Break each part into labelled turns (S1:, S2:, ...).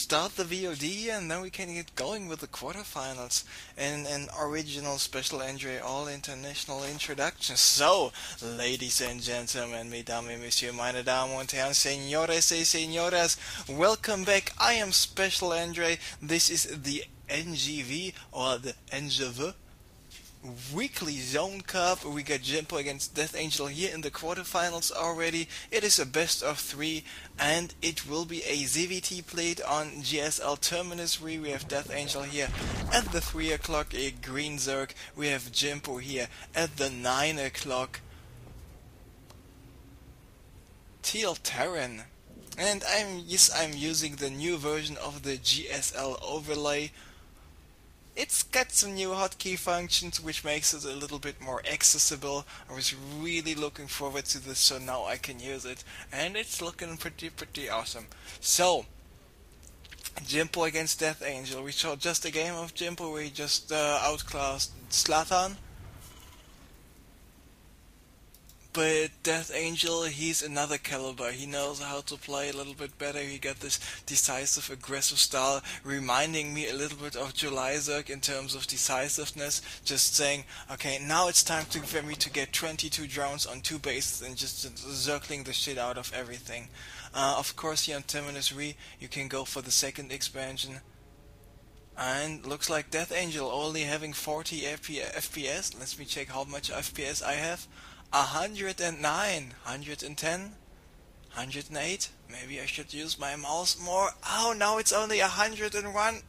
S1: start the VOD and then we can get going with the quarterfinals in an original special Andre all international introduction. So, ladies and gentlemen, mesdames et messieurs, meine Damen und Herren, señores y señoras, welcome back. I am Special Andre. This is the NGV or the NGV Weekly Zone Cup. We got Jimpo against Deathangel here in the quarterfinals already. It is a best of 3 and it will be a ZVT played on GSL Terminus 3. We have Deathangel here at the 3 o'clock, a green Zerg. We have Jimpo here at the 9 o'clock. Teal Terran. And I'm using the new version of the GSL overlay. It's got some new hotkey functions which makes it a little bit more accessible. I was really looking forward to this, so now I can use it, and it's looking pretty awesome. So, Jimpo against Deathangel. We saw just a game of Jimpo where he just outclassed Zlatan. But Deathangel, he's another caliber. He knows how to play a little bit better. He got this decisive, aggressive style, reminding me a little bit of July Zerg in terms of decisiveness. Just saying, okay, now it's time for me to get 22 drones on 2 bases and just circling the shit out of everything. Of course, here on Terminus Re, you can go for the second expansion. And looks like Deathangel only having 40 FPS. Let me check how much FPS I have. 109, 110, 108. Maybe I should use my mouse more. Oh, now it's only 101.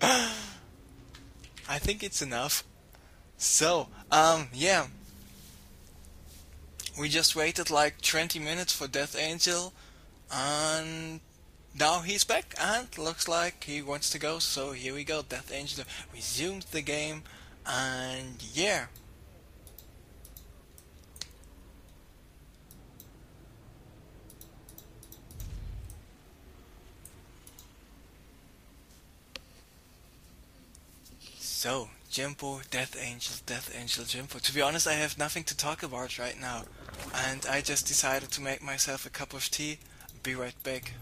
S1: I think it's enough. So, yeah. We just waited like 20 minutes for Deathangel, and now he's back, and looks like he wants to go. So here we go. Deathangel resumed the game, and yeah. So, Jimpo, Deathangel, Jimpo. To be honest, I have nothing to talk about right now. And I just decided to make myself a cup of tea. Be right back.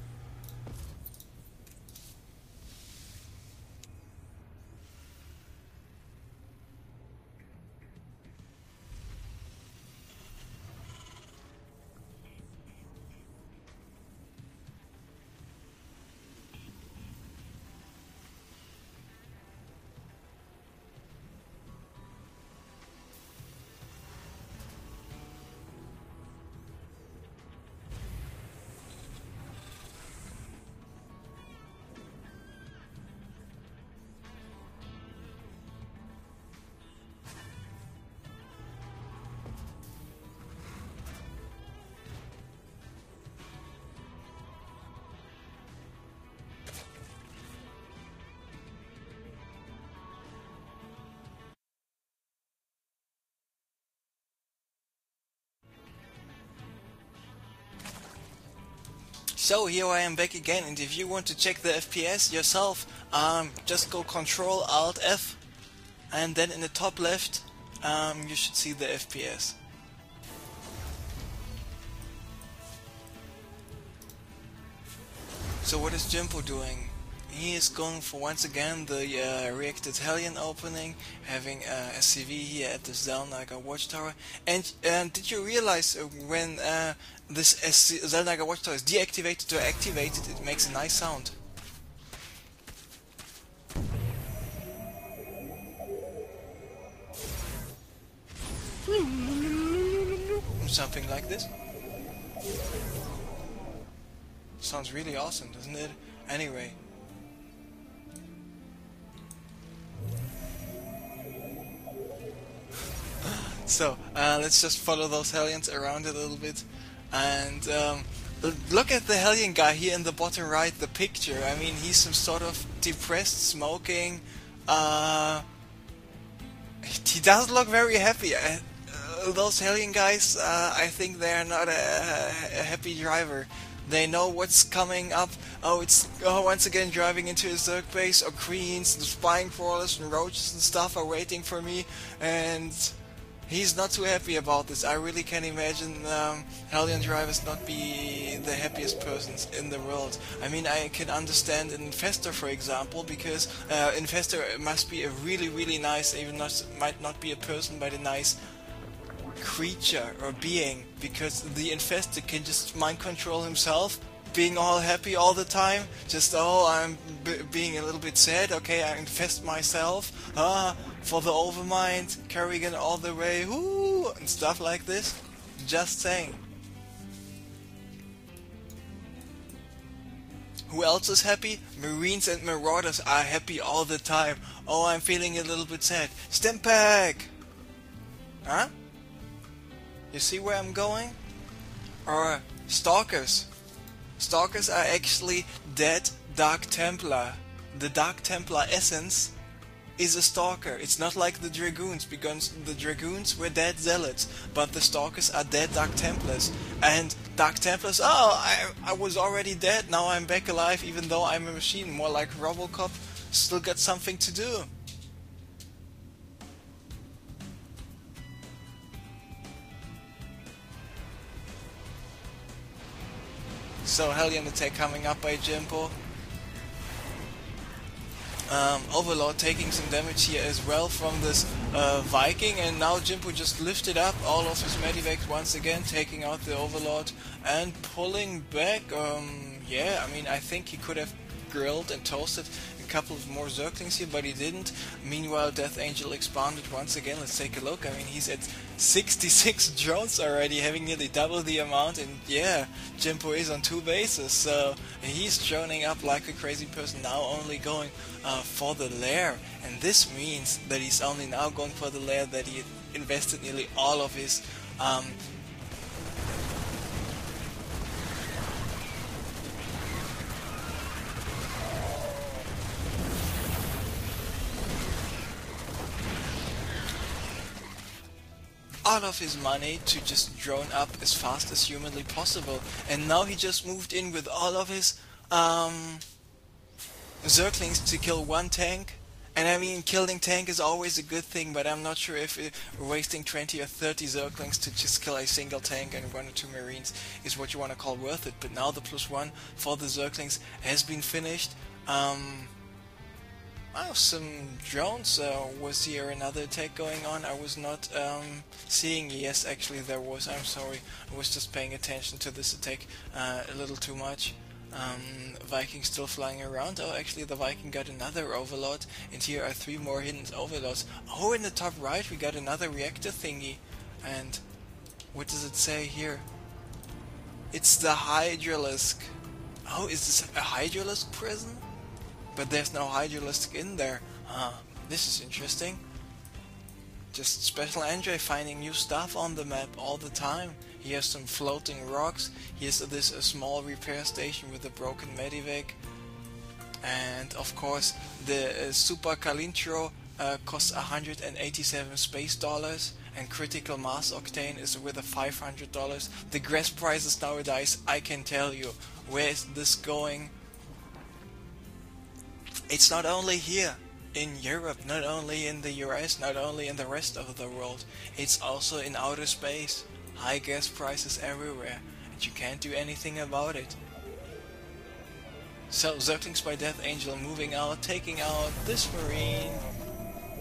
S1: So here I am back again, and if you want to check the FPS yourself, just go Control Alt F, and then in the top left, you should see the FPS. So what is Jimpo doing? He is going for once again the reacted Hellion opening, having SCV here at the Zelnaga Watchtower. And did you realize when this Zelnaga Watchtower is deactivated or activated, it makes a nice sound? Something like this. Sounds really awesome, doesn't it? Anyway. So, let's just follow those Hellions around a little bit. And look at the Hellion guy here in the bottom right, the picture. I mean, he's some sort of depressed, smoking. He doesn't look very happy. Those Hellion guys, I think they're not a happy driver. They know what's coming up. Oh, it's once again driving into a Zerg base. Or Greens, the spine crawlers and roaches and stuff are waiting for me. And He's not too happy about this. I really can imagine Hellion drivers not be the happiest persons in the world. I mean, I can understand an Infestor, for example, because Infestor must be a really, really nice, even not, might not be a person, but a nice creature or being, because the Infestor can just mind control himself, being all happy all the time, just, oh, I'm being a little bit sad, okay, I infest myself, for the overmind, Kerrigan all the way, whoo, and stuff like this. Just saying. Who else is happy? Marines and Marauders are happy all the time. Oh, I'm feeling a little bit sad. Stimpak! Huh? You see where I'm going? Or Stalkers. Stalkers are actually dead Dark Templar. The Dark Templar essence is a Stalker. It's not like the Dragoons, because the Dragoons were dead Zealots, but the Stalkers are dead Dark Templars. And Dark Templars, oh, I was already dead, now I'm back alive even though I'm a machine, more like Robocop, still got something to do. So Hellion attack coming up by Jimpo. Overlord taking some damage here as well from this Viking, and now Jimpo just lifted up all of his medivacs once again, taking out the Overlord and pulling back. Yeah, I mean, I think he could have grilled and toasted a couple of more Zerglings here, but he didn't. Meanwhile, Deathangel expanded once again. Let's take a look. I mean, he's at 66 drones already, having nearly double the amount, and yeah, Jimpo is on 2 bases, so he's droning up like a crazy person, now only going for the lair, and this means that he's only now going for the lair that he invested nearly all of his money to just drone up as fast as humanly possible. And now he just moved in with all of his Zerglings to kill 1 tank. And I mean, killing tank is always a good thing, but I'm not sure if wasting 20 or 30 Zerglings to just kill a single tank and 1 or 2 Marines is what you want to call worth it. But now the +1 for the Zerglings has been finished. Some drones. Was here another attack going on? I was not seeing. Yes, actually there was. I'm sorry. I was just paying attention to this attack a little too much. Viking still flying around. Oh, actually the Viking got another Overlord, and here are 3 more hidden Overlords. Oh, in the top right we got another reactor thingy. And what does it say here? It's the Hydralisk. Oh, is this a Hydralisk prison? But there's no Hydralisk in there. This is interesting. Just Special Andre finding new stuff on the map all the time. He has some floating rocks. He has this small repair station with a broken medivac. And of course the Super Calintro costs 187 space dollars, and Critical Mass Octane is with a $500. The grass prices nowadays, I can tell you. Where is this going? It's not only here in Europe, not only in the US, not only in the rest of the world, it's also in outer space. High gas prices everywhere, and you can't do anything about it. So, Zerglings by Deathangel moving out, taking out this Marine.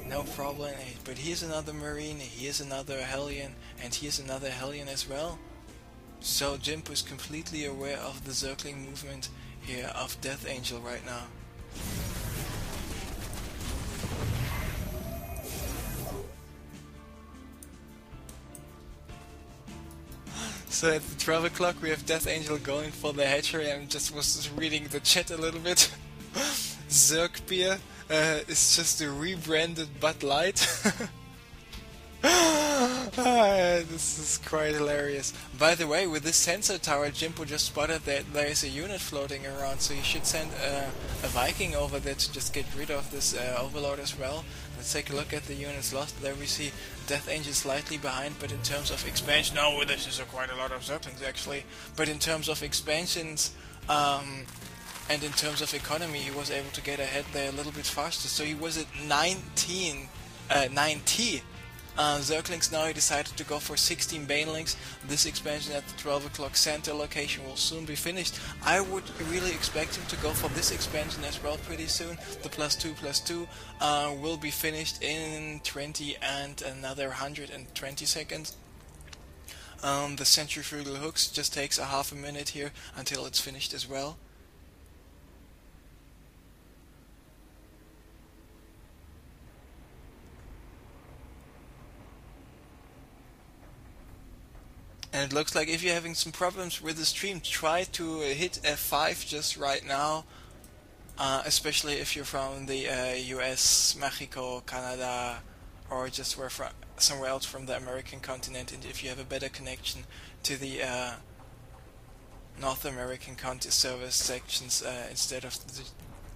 S1: No problem, but here's another Marine, here's another Hellion, and here's another Hellion as well. So Jimpo is completely aware of the Zergling movement here of Deathangel right now. So at 12 o'clock we have Deathangel going for the hatchery. I was reading the chat a little bit. Zerg beer is just a rebranded Bud Light. This is quite hilarious. By the way, with this sensor tower, Jimpo just spotted that there is a unit floating around, so you should send a Viking over there to just get rid of this Overlord as well. Let's take a look at the units lost. There we see Deathangel slightly behind, but in terms of expansion, no, this is quite a lot of Zerglings actually, but in terms of expansions, and in terms of economy, he was able to get ahead there a little bit faster, so he was at 90 Zerglings. Now he decided to go for 16 Banelings. This expansion at the 12 o'clock center location will soon be finished. I would really expect him to go for this expansion as well pretty soon. The +2/+2 will be finished in 20 and another 120 seconds. The centrifugal hooks just takes a half a minute here until it's finished as well. And it looks like if you're having some problems with the stream, try to hit F5 just right now. Especially if you're from the US, Mexico, Canada, or just somewhere else from the American continent, and if you have a better connection to the North American service sections instead of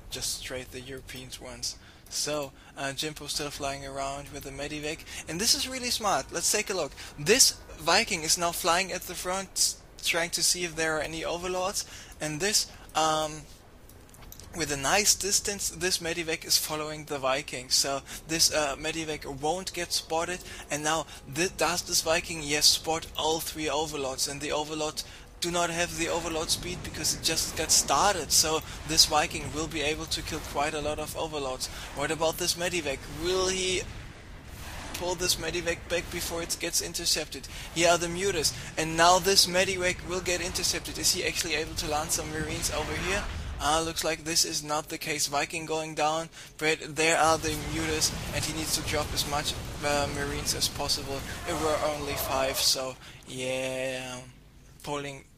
S1: just straight the European ones. So, Jimpo still flying around with the Medivac, and this is really smart. Let's take a look. This Viking is now flying at the front, trying to see if there are any overlords, and this, with a nice distance, this Medivac is following the Viking, so this Medivac won't get spotted, and now does this Viking, yes, spot all 3 overlords, and the overlords do not have the overload speed because it just got started, so this Viking will be able to kill quite a lot of overlords. What about this Medivac? Will he pull this Medivac back before it gets intercepted? Here are the Mutas, and now this Medivac will get intercepted. Is he actually able to land some Marines over here? Looks like this is not the case. Viking going down, but there are the Mutas, and he needs to drop as much Marines as possible. There were only 5, so yeah,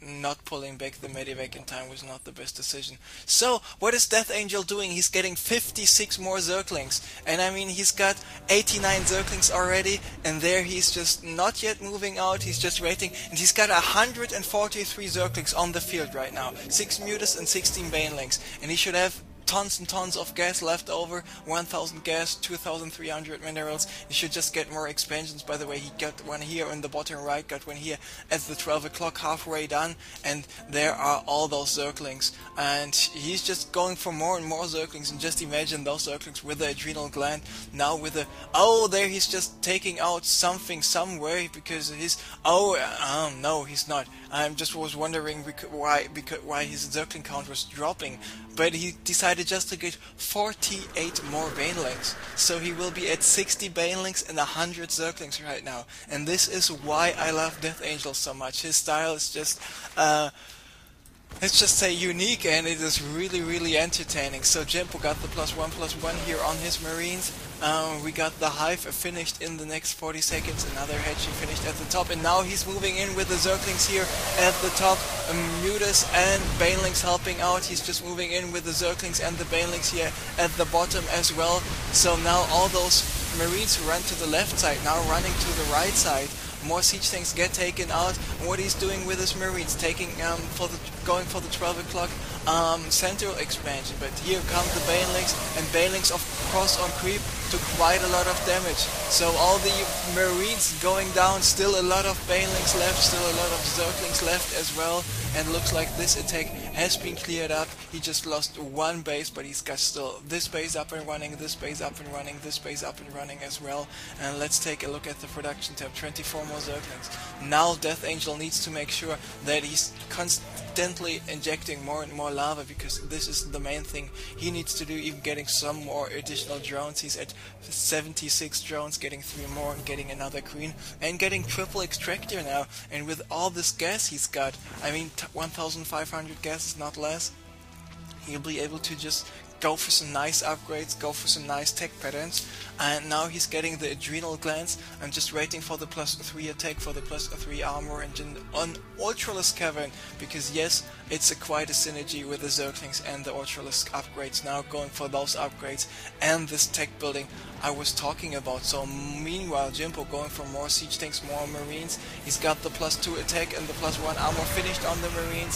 S1: not pulling back the Medivac in time was not the best decision. So, what is Deathangel doing? He's getting 56 more Zerglings, and I mean, he's got 89 Zerglings already, and there he's just not yet moving out, he's just waiting, and he's got 143 Zerglings on the field right now, 6 Mutas and 16 Banelings, and he should have tons and tons of gas left over, 1000 gas, 2300 minerals. He should just get more expansions. By the way, he got one here in the bottom right, got one here at the 12 o'clock, halfway done, and there are all those Zerglings, and he's just going for more and more Zerglings, and just imagine those Zerglings with the adrenal gland, now with the, oh, there he's just taking out something somewhere, because his, no, he's not. I just was wondering why his Zergling count was dropping, but he decided just to get 48 more Banelings, so he will be at 60 Banelings and 100 Zerglings right now, and this is why I love Deathangel so much. His style is just, let's just say unique, and it is really entertaining. So Jimpo got the +1/+1 here on his Marines. We got the Hive finished in the next 40 seconds, another Hedging finished at the top, and now he's moving in with the Zerglings here at the top, Mutas and Banelings helping out. He's just moving in with the Zerglings and the Banelings here at the bottom as well. So now all those Marines who run to the left side now running to the right side. More siege tanks get taken out, and what he's doing with his Marines, going for the 12 o'clock central expansion. But here come the Banelings, and Banelings of course on creep took quite a lot of damage. So all the Marines going down, still a lot of Banelings left, still a lot of Zerglings left as well, and looks like this attack has been cleared up. He just lost one base, but he's got still this base up and running, this base up and running, this base up and running as well. And let's take a look at the production tab, 24 more Zerglings. Now Deathangel needs to make sure that he's constantly injecting more and more lava, because this is the main thing he needs to do, even getting some more additional drones. He's at 76 drones, getting 3 more, and getting another queen, and getting triple extractor now. And with all this gas he's got, I mean 1500 gas is not less, he'll be able to just go for some nice upgrades, go for some nice tech patterns. And now he's getting the adrenal glands. I'm just waiting for the +3 attack, for the +3 armor engine on Ultralisk Cavern, because yes, it's quite a synergy with the Zerglings and the Ultralisk upgrades. Now going for those upgrades and this tech building I was talking about. So meanwhile, Jimpo going for more siege tanks, more Marines. He's got the +2 attack and the +1 armor finished on the Marines.